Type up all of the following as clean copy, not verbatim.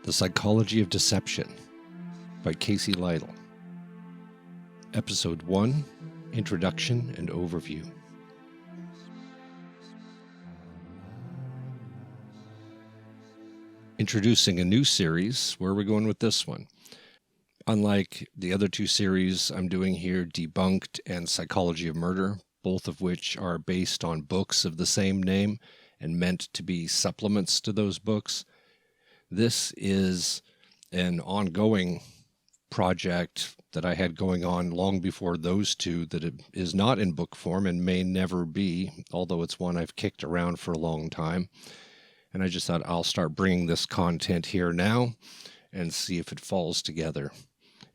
The Psychology of Deception by Casey Lytle. Episode 1, Introduction and Overview. Introducing a new series. Where are we going with this one? Unlike the other two series I'm doing here, Debunked and Psychology of Murder, both of which are based on books of the same name and meant to be supplements to those books, this is an ongoing project that I had going on long before those two, that it is not in book form and may never be, although it's one I've kicked around for a long time. And I just thought I'll start bringing this content here now and see if it falls together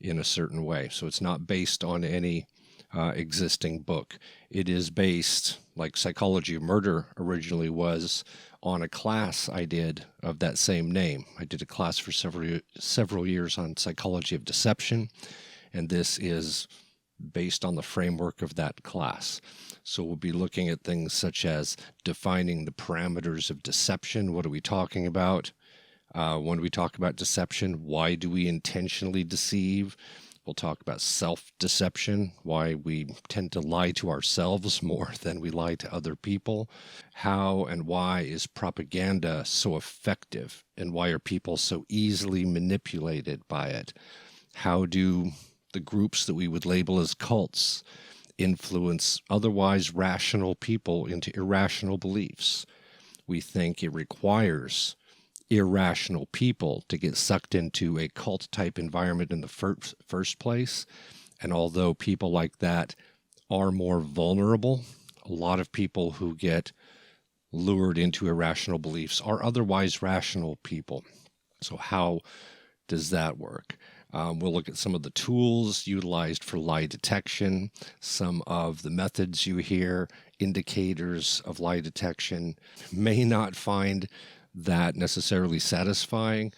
in a certain way. So it's not based on any existing book. It is based, like Psychology of Murder originally was, on a class I did of that same name. I did a class for several years on Psychology of Deception, and this is based on the framework of that class. So we'll be looking at things such as defining the parameters of deception. What are we talking about? When we talk about deception, why do we intentionally deceive? We'll talk about self-deception, why we tend to lie to ourselves more than we lie to other people. How and why is propaganda so effective, and why are people so easily manipulated by it? How do the groups that we would label as cults influence otherwise rational people into irrational beliefs? We think it requires irrational people to get sucked into a cult-type environment in the first place. And although people like that are more vulnerable, a lot of people who get lured into irrational beliefs are otherwise rational people. So how does that work? We'll look at some of the tools utilized for lie detection, some of the methods you hear, indicators of lie detection. May not find that necessarily satisfying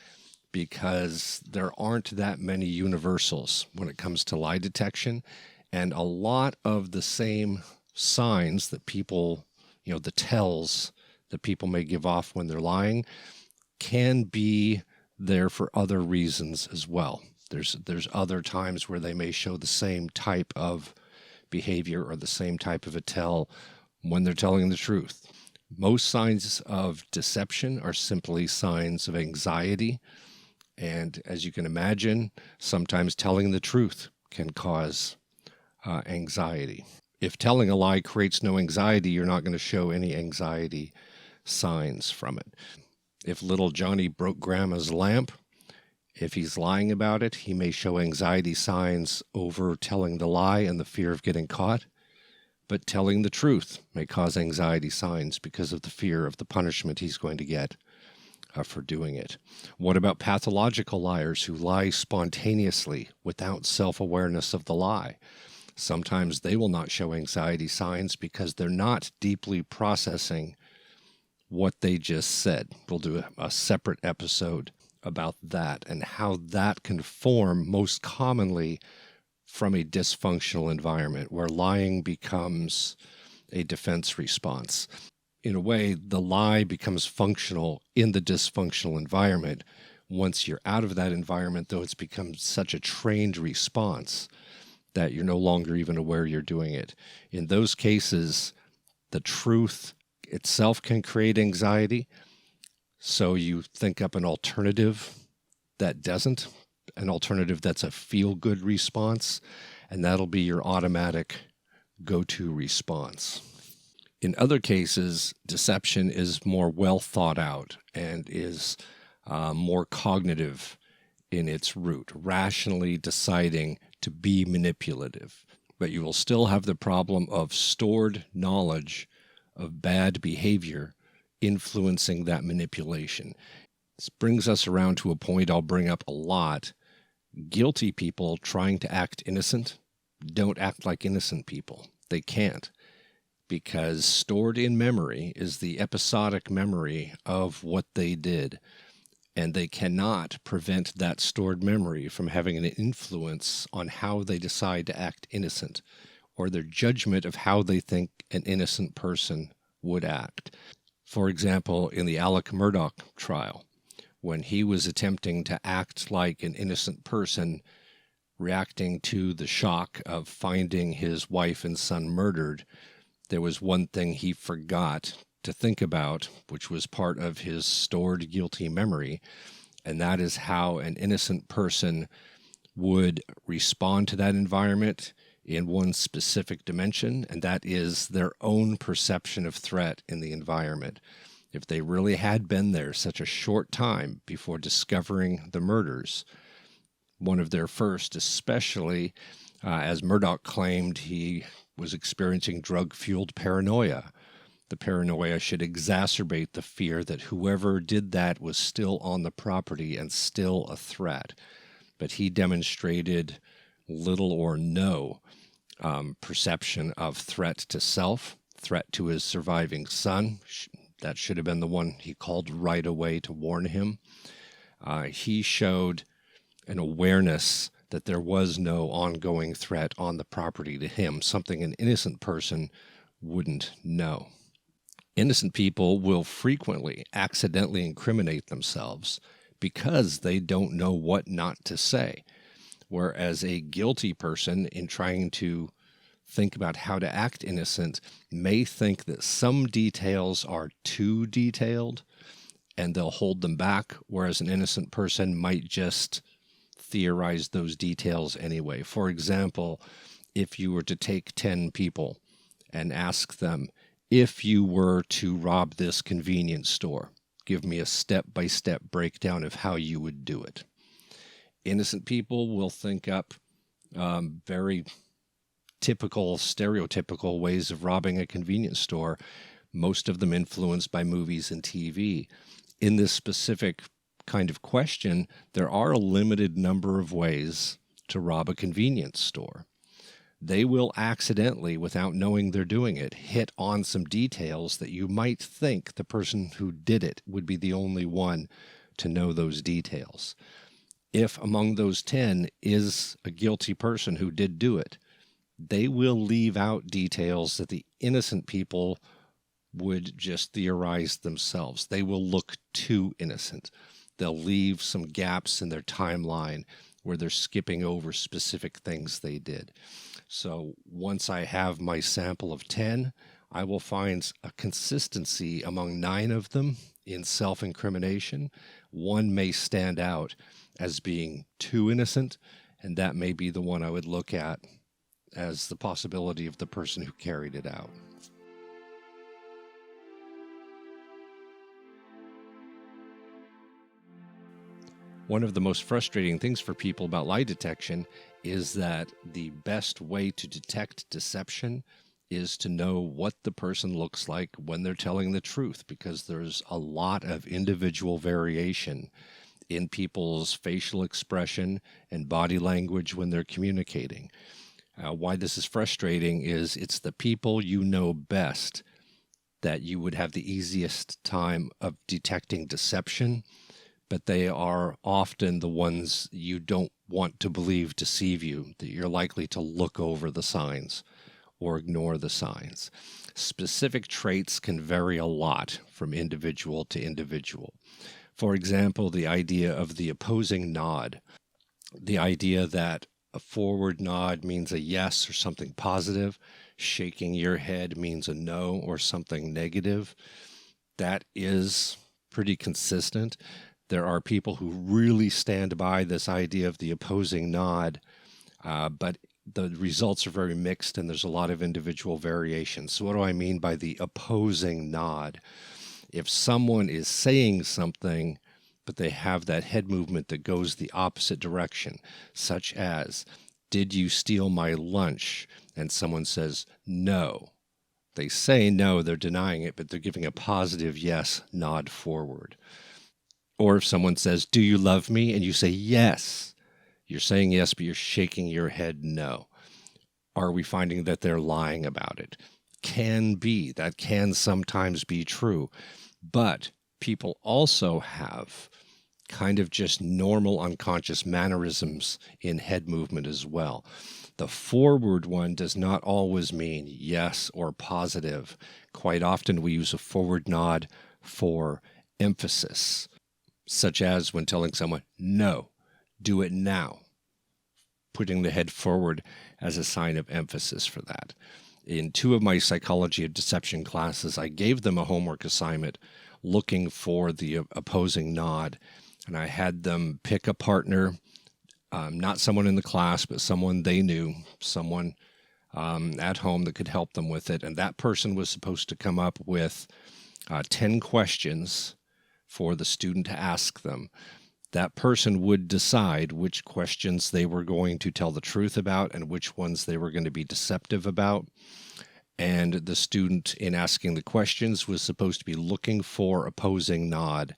because there aren't that many universals when it comes to lie detection, and a lot of the same signs that people, the tells that people may give off when they're lying, can be there for other reasons as well. There's other times where they may show the same type of behavior or the same type of a tell when they're telling the truth. Most signs of deception are simply signs of anxiety. And as you can imagine, sometimes telling the truth can cause anxiety. If telling a lie creates no anxiety, you're not going to show any anxiety signs from it. If little Johnny broke Grandma's lamp, if he's lying about it, he may show anxiety signs over telling the lie and the fear of getting caught. But telling the truth may cause anxiety signs because of the fear of the punishment he's going to get for doing it. What about pathological liars who lie spontaneously without self-awareness of the lie? Sometimes they will not show anxiety signs because they're not deeply processing what they just said. We'll do a separate episode about that and how that can form most commonly from a dysfunctional environment where lying becomes a defense response. In a way, the lie becomes functional in the dysfunctional environment. Once you're out of that environment, though, it's become such a trained response that you're no longer even aware you're doing it. In those cases, the truth itself can create anxiety, so you think up an alternative that doesn't. An alternative that's a feel-good response, and that'll be your automatic go-to response. In other cases, deception is more well thought out and is more cognitive in its root, rationally deciding to be manipulative. But you will still have the problem of stored knowledge of bad behavior influencing that manipulation. This brings us around to a point I'll bring up a lot. Guilty people trying to act innocent don't act like innocent people. They can't, because stored in memory is the episodic memory of what they did, and they cannot prevent that stored memory from having an influence on how they decide to act innocent or their judgment of how they think an innocent person would act. For example, in the Alec Murdaugh trial, when he was attempting to act like an innocent person, reacting to the shock of finding his wife and son murdered, there was one thing he forgot to think about, which was part of his stored guilty memory, and that is how an innocent person would respond to that environment in one specific dimension, and that is their own perception of threat in the environment. If they really had been there such a short time before discovering the murders, one of their first, especially as Murdoch claimed he was experiencing drug-fueled paranoia. The paranoia should exacerbate the fear that whoever did that was still on the property and still a threat. But he demonstrated little or no perception of threat to self, threat to his surviving son. That should have been the one he called right away to warn him. He showed an awareness that there was no ongoing threat on the property to him, something an innocent person wouldn't know. Innocent people will frequently accidentally incriminate themselves because they don't know what not to say, whereas a guilty person, in trying to think about how to act innocent, may think that some details are too detailed and they'll hold them back, whereas an innocent person might just theorize those details anyway. For example, if you were to take 10 people and ask them, if you were to rob this convenience store, give me a step-by-step breakdown of how you would do it. Innocent people will think up very typical, stereotypical ways of robbing a convenience store, most of them influenced by movies and TV. In this specific kind of question, there are a limited number of ways to rob a convenience store. They will accidentally, without knowing they're doing it, hit on some details that you might think the person who did it would be the only one to know those details. If among those 10 is a guilty person who did do it, they will leave out details that the innocent people would just theorize themselves. They will look too innocent. They'll leave some gaps in their timeline where they're skipping over specific things they did. So once I have my sample of 10, I will find a consistency among 9 of them in self-incrimination. One may stand out as being too innocent, and that may be the one I would look at as the possibility of the person who carried it out. One of the most frustrating things for people about lie detection is that the best way to detect deception is to know what the person looks like when they're telling the truth, because there's a lot of individual variation in people's facial expression and body language when they're communicating. Why this is frustrating is it's the people you know best that you would have the easiest time of detecting deception, but they are often the ones you don't want to believe deceive you, that you're likely to look over the signs or ignore the signs. Specific traits can vary a lot from individual to individual. For example, the idea of the opposing nod, the idea that a forward nod means a yes or something positive, shaking your head means a no or something negative. That is pretty consistent. There are people who really stand by this idea of the opposing nod, but the results are very mixed and there's a lot of individual variation. So what do I mean by the opposing nod? If someone is saying something, but they have that head movement that goes the opposite direction, such as, did you steal my lunch? And someone says, no. They say no, they're denying it, but they're giving a positive yes nod forward. Or if someone says, do you love me? And you say yes. You're saying yes, but you're shaking your head no. Are we finding that they're lying about it? Can be. That can sometimes be true. But people also have kind of just normal unconscious mannerisms in head movement as well. The forward one does not always mean yes or positive. Quite often we use a forward nod for emphasis. such as when telling someone, no, do it now, putting the head forward as a sign of emphasis for that. In 2 of my psychology of deception classes, I gave them a homework assignment looking for the opposing nod, and I had them pick a partner, not someone in the class, but someone they knew, someone at home that could help them with it. And that person was supposed to come up with 10 questions for the student to ask them. That person would decide which questions they were going to tell the truth about and which ones they were going to be deceptive about. And the student, in asking the questions, was supposed to be looking for opposing nod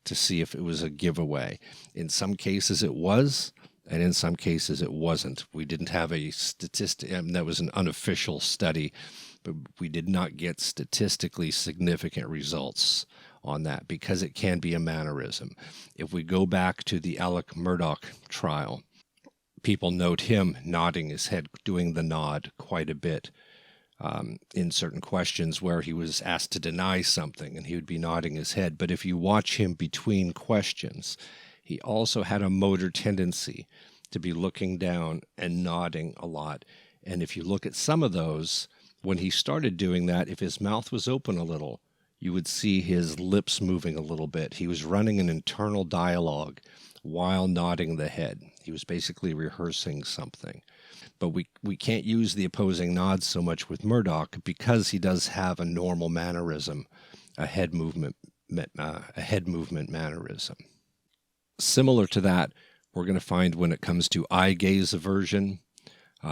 to see if it was a giveaway. In some cases it was, and in some cases it wasn't. We didn't have a statistic, that was an unofficial study, but we did not get statistically significant results on that because it can be a mannerism. If we go back to the Alec Murdaugh trial, people note him nodding his head, doing the nod quite a bit in certain questions where he was asked to deny something and he would be nodding his head. But if you watch him between questions, he also had a motor tendency to be looking down and nodding a lot. And if you look at some of those, when he started doing that, if his mouth was open a little, you would see his lips moving a little bit. He was running an internal dialogue while nodding the head. He was basically rehearsing something. But we can't use the opposing nods so much with Murdaugh because he does have a normal mannerism, a head movement mannerism. Similar to that, we're going to find when it comes to eye gaze aversion,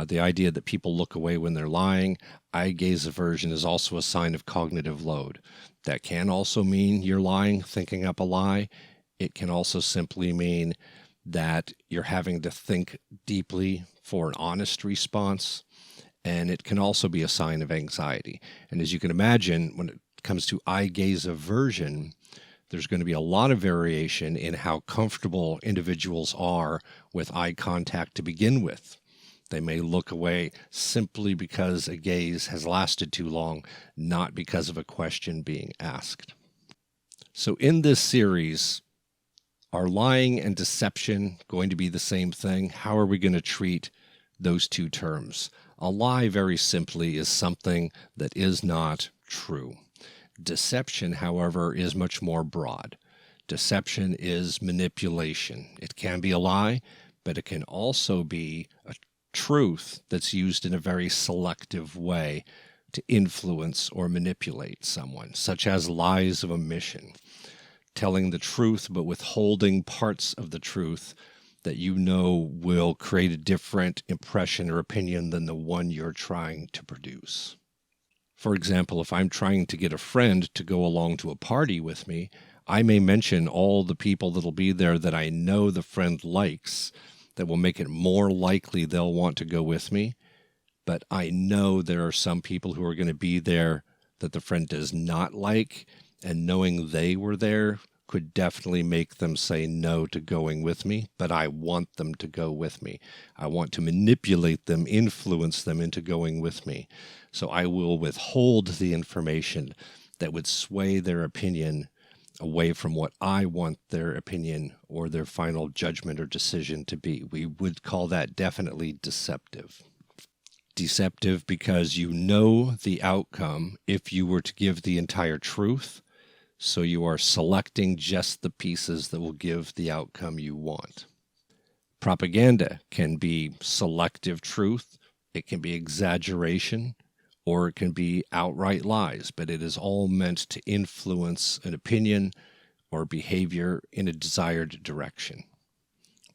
the idea that people look away when they're lying. Eye gaze aversion is also a sign of cognitive load. That can also mean you're lying, thinking up a lie. It can also simply mean that you're having to think deeply for an honest response. And it can also be a sign of anxiety. And as you can imagine, when it comes to eye gaze aversion, there's going to be a lot of variation in how comfortable individuals are with eye contact to begin with. They may look away simply because a gaze has lasted too long, not because of a question being asked. So in this series, are lying and deception going to be the same thing? How are we going to treat those two terms? A lie, very simply, is something that is not true. Deception, however, is much more broad. Deception is manipulation. It can be a lie, but it can also be a truth that's used in a very selective way to influence or manipulate someone, such as lies of omission, telling the truth but withholding parts of the truth that you know will create a different impression or opinion than the one you're trying to produce. For example, if I'm trying to get a friend to go along to a party with me, I may mention all the people that'll be there that I know the friend likes, that will make it more likely they'll want to go with me. But I know there are some people who are going to be there that the friend does not like, and knowing they were there could definitely make them say no to going with me, but I want them to go with me. I want to manipulate them, influence them into going with me. So I will withhold the information that would sway their opinion away from what I want their opinion or their final judgment or decision to be. We would call that definitely deceptive. Deceptive because you know the outcome if you were to give the entire truth, so you are selecting just the pieces that will give the outcome you want. Propaganda can be selective truth, it can be exaggeration, or it can be outright lies, but it is all meant to influence an opinion or behavior in a desired direction.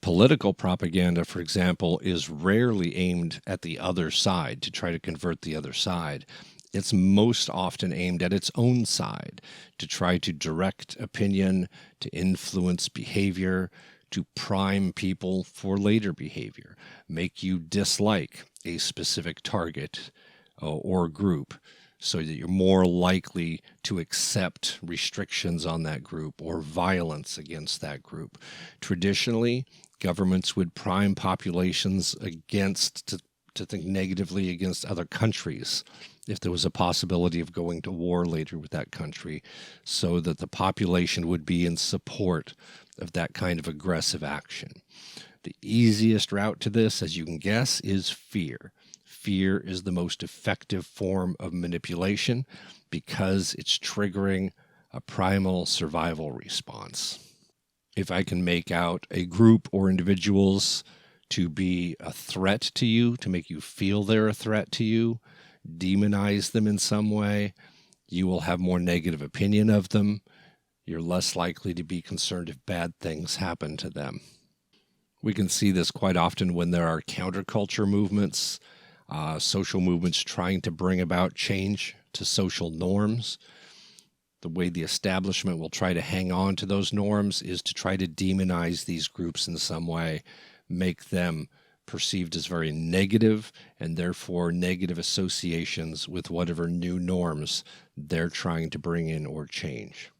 Political propaganda, for example, is rarely aimed at the other side to try to convert the other side. It's most often aimed at its own side to try to direct opinion, to influence behavior, to prime people for later behavior, make you dislike a specific target or group so that you're more likely to accept restrictions on that group or violence against that group. Traditionally, governments would prime populations to think negatively against other countries if there was a possibility of going to war later with that country, so that the population would be in support of that kind of aggressive action. The easiest route to this, as you can guess, is fear. Fear is the most effective form of manipulation because it's triggering a primal survival response. If I can make out a group or individuals to be a threat to you, to make you feel they're a threat to you, demonize them in some way, you will have more negative opinion of them. You're less likely to be concerned if bad things happen to them. We can see this quite often when there are counterculture movements, social movements trying to bring about change to social norms. The way the establishment will try to hang on to those norms is to try to demonize these groups in some way, make them perceived as very negative, and therefore negative associations with whatever new norms they're trying to bring in or change,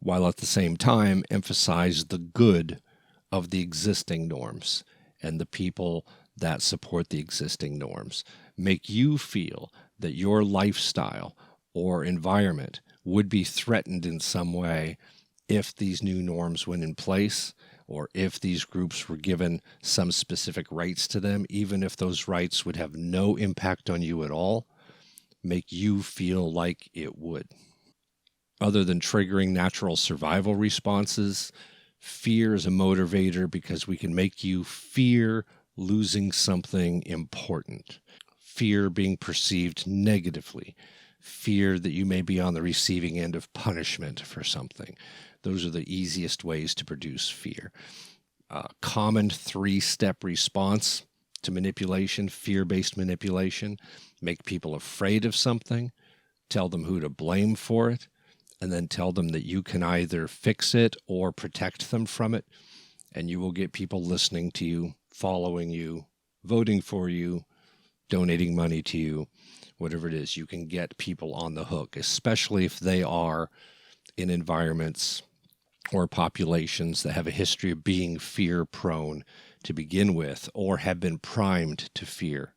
while at the same time emphasize the good of the existing norms and the people that support the existing norms. Make you feel that your lifestyle or environment would be threatened in some way if these new norms went in place, or if these groups were given some specific rights to them, even if those rights would have no impact on you at all, make you feel like it would. Other than triggering natural survival responses, fear is a motivator because we can make you fear losing something important, fear being perceived negatively, fear that you may be on the receiving end of punishment for something. Those are the easiest ways to produce fear. Common 3-step response to manipulation, fear-based manipulation: make people afraid of something, tell them who to blame for it, and then tell them that you can either fix it or protect them from it, and you will get people listening to you, following you, voting for you, donating money to you, whatever it is. You can get people on the hook, especially if they are in environments or populations that have a history of being fear-prone to begin with, or have been primed to fear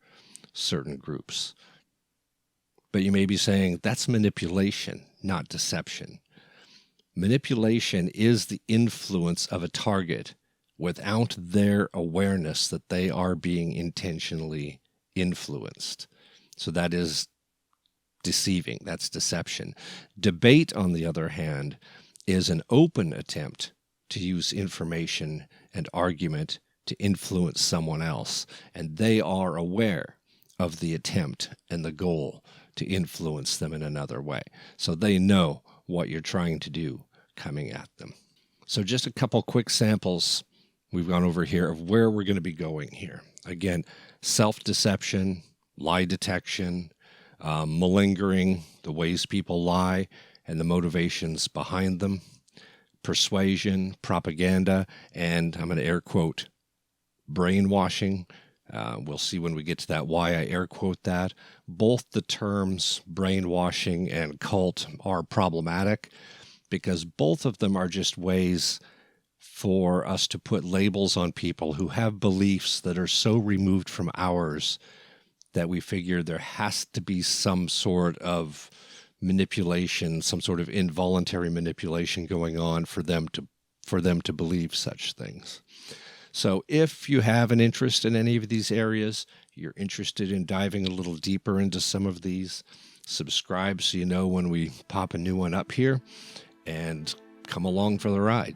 certain groups. But you may be saying, that's manipulation, not deception. Manipulation is the influence of a target without their awareness that they are being intentionally influenced. So that is deceiving. That's deception. Debate, on the other hand, is an open attempt to use information and argument to influence someone else, and they are aware of the attempt and the goal to influence them in another way. So they know what you're trying to do coming at them. So just a couple quick samples we've gone over here of where we're going to be going here. Again, self-deception, lie detection, malingering, the ways people lie and the motivations behind them, persuasion, propaganda, and I'm going to air quote, brainwashing. We'll see when we get to that why I air quote that. Both the terms brainwashing and cult are problematic because both of them are just ways for us to put labels on people who have beliefs that are so removed from ours that we figure there has to be some sort of manipulation, some sort of involuntary manipulation going on for them to believe such things. So if you have an interest in any of these areas, you're interested in diving a little deeper into some of these, subscribe so you know when we pop a new one up here, and come along for the ride.